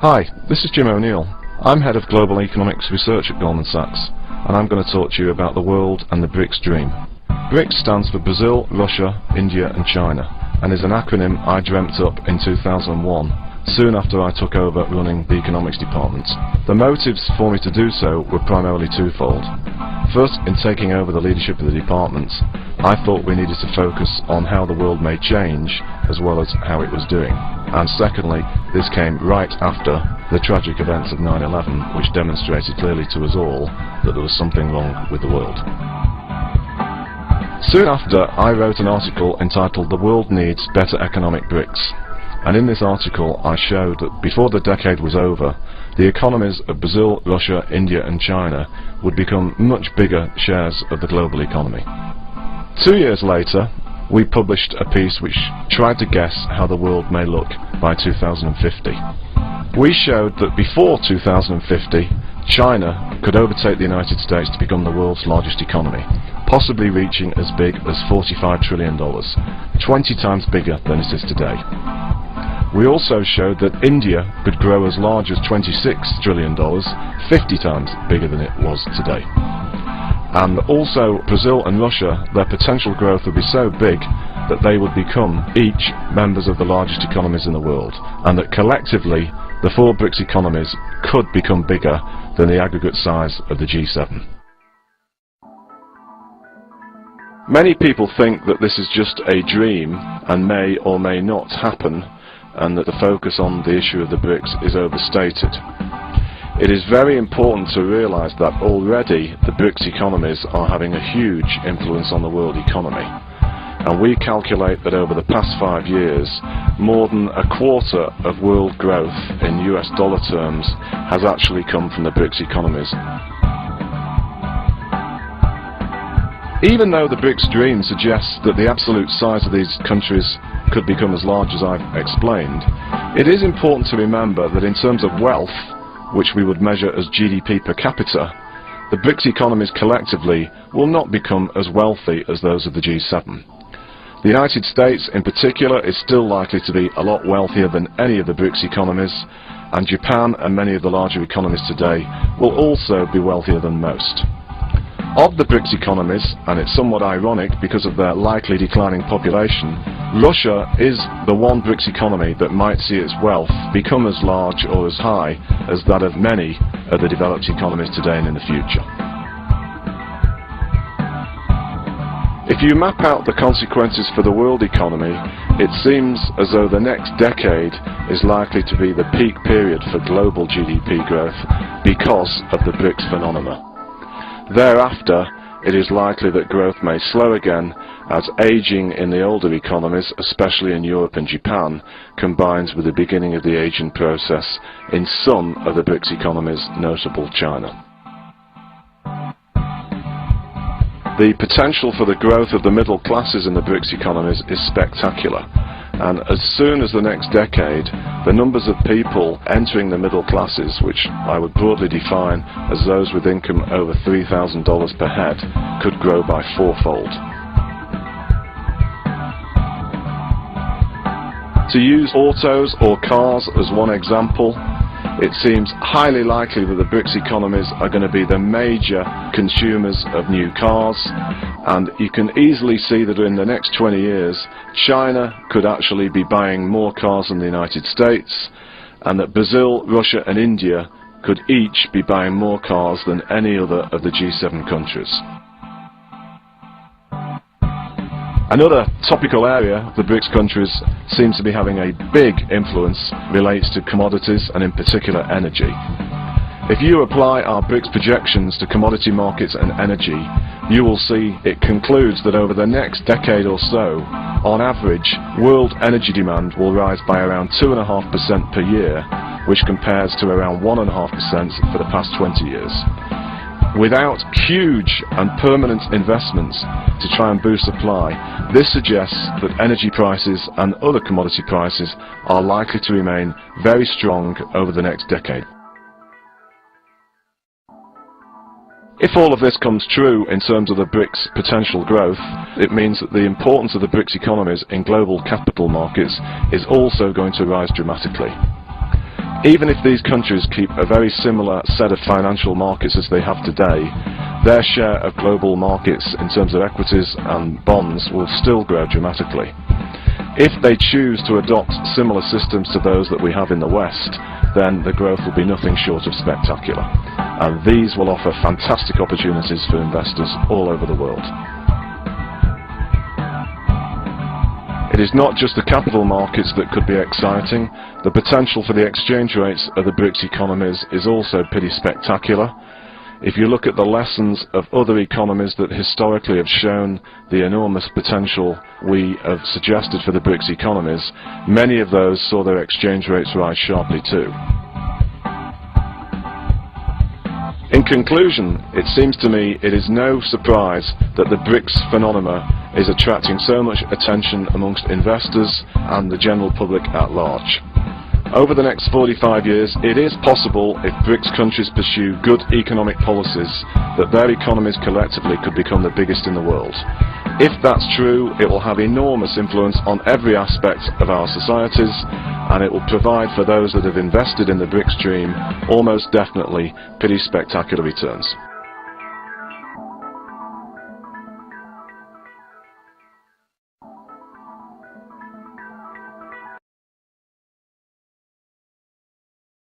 Hi, this is Jim O'Neill. I'm Head of Global Economics Research at Goldman Sachs, and I'm going to talk to you about the world and the BRICS Dream. BRICS stands for Brazil, Russia, India and China, and is an acronym I dreamt up in 2001, soon after I took over running the economics department. The motives for me to do so were primarily twofold. First, in taking over the leadership of the department, I thought we needed to focus on how the world may change as well as how it was doing. And secondly, this came right after the tragic events of 9/11, which demonstrated clearly to us all that there was something wrong with the world. Soon after, I wrote an article entitled "The World Needs Better Economic BRICs." And in this article I showed that before the decade was over, the economies of Brazil, Russia, India and China would become much bigger shares of the global economy. 2 years later, we published a piece which tried to guess how the world may look by 2050. We showed that before 2050, China could overtake the United States to become the world's largest economy, possibly reaching as big as $45 trillion, 20 times bigger than it is today. We also showed that India could grow as large as $26 trillion, 50 times bigger than it was today. And also Brazil and Russia, their potential growth would be so big that they would become each members of the largest economies in the world, and that collectively the four BRICS economies could become bigger than the aggregate size of the G7. Many people think that this is just a dream and may or may not happen, and that the focus on the issue of the BRICS is overstated. It is very important to realise that already the BRICS economies are having a huge influence on the world economy, and we calculate that over the past 5 years more than a quarter of world growth in US dollar terms has actually come from the BRICS economies. Even though the BRICS Dream suggests that the absolute size of these countries could become as large as I've explained, it is important to remember that in terms of wealth, which we would measure as GDP per capita, the BRICS economies collectively will not become as wealthy as those of the G7. The United States in particular is still likely to be a lot wealthier than any of the BRICS economies, and Japan and many of the larger economies today will also be wealthier than most. Of the BRICS economies, and it's somewhat ironic because of their likely declining population, Russia is the one BRICS economy that might see its wealth become as large or as high as that of many of the developed economies today and in the future. If you map out the consequences for the world economy, it seems as though the next decade is likely to be the peak period for global GDP growth because of the BRICS phenomena. Thereafter, it is likely that growth may slow again as ageing in the older economies, especially in Europe and Japan, combines with the beginning of the ageing process in some of the BRICS economies, notable China. The potential for the growth of the middle classes in the BRICS economies is spectacular, and as soon as the next decade, the numbers of people entering the middle classes, which I would broadly define as those with income over $3,000 per head, could grow by fourfold. To use autos or cars as one example, it seems highly likely that the BRICS economies are going to be the major consumers of new cars, and you can easily see that in the next 20 years China could actually be buying more cars than the United States, and that Brazil, Russia and India could each be buying more cars than any other of the G7 countries. Another topical area the BRICS countries seems to be having a big influence relates to commodities and in particular energy. If you apply our BRICS projections to commodity markets and energy, you will see it concludes that over the next decade or so, on average, world energy demand will rise by around 2.5% per year, which compares to around 1.5% for the past 20 years. Without huge and permanent investments to try and boost supply, this suggests that energy prices and other commodity prices are likely to remain very strong over the next decade. If all of this comes true in terms of the BRICS potential growth, it means that the importance of the BRICS economies in global capital markets is also going to rise dramatically. Even if these countries keep a very similar set of financial markets as they have today, their share of global markets in terms of equities and bonds will still grow dramatically. If they choose to adopt similar systems to those that we have in the West, then the growth will be nothing short of spectacular. And these will offer fantastic opportunities for investors all over the world. It is not just the capital markets that could be exciting. The potential for the exchange rates of the BRICS economies is also pretty spectacular. If you look at the lessons of other economies that historically have shown the enormous potential we have suggested for the BRICS economies, many of those saw their exchange rates rise sharply too. In conclusion, it seems to me it is no surprise that the BRICS phenomena is attracting so much attention amongst investors and the general public at large. Over the next 45 years, it is possible, if BRICS countries pursue good economic policies, that their economies collectively could become the biggest in the world. If that's true, it will have enormous influence on every aspect of our societies, and it will provide for those that have invested in the BRICS dream almost definitely pretty spectacular returns.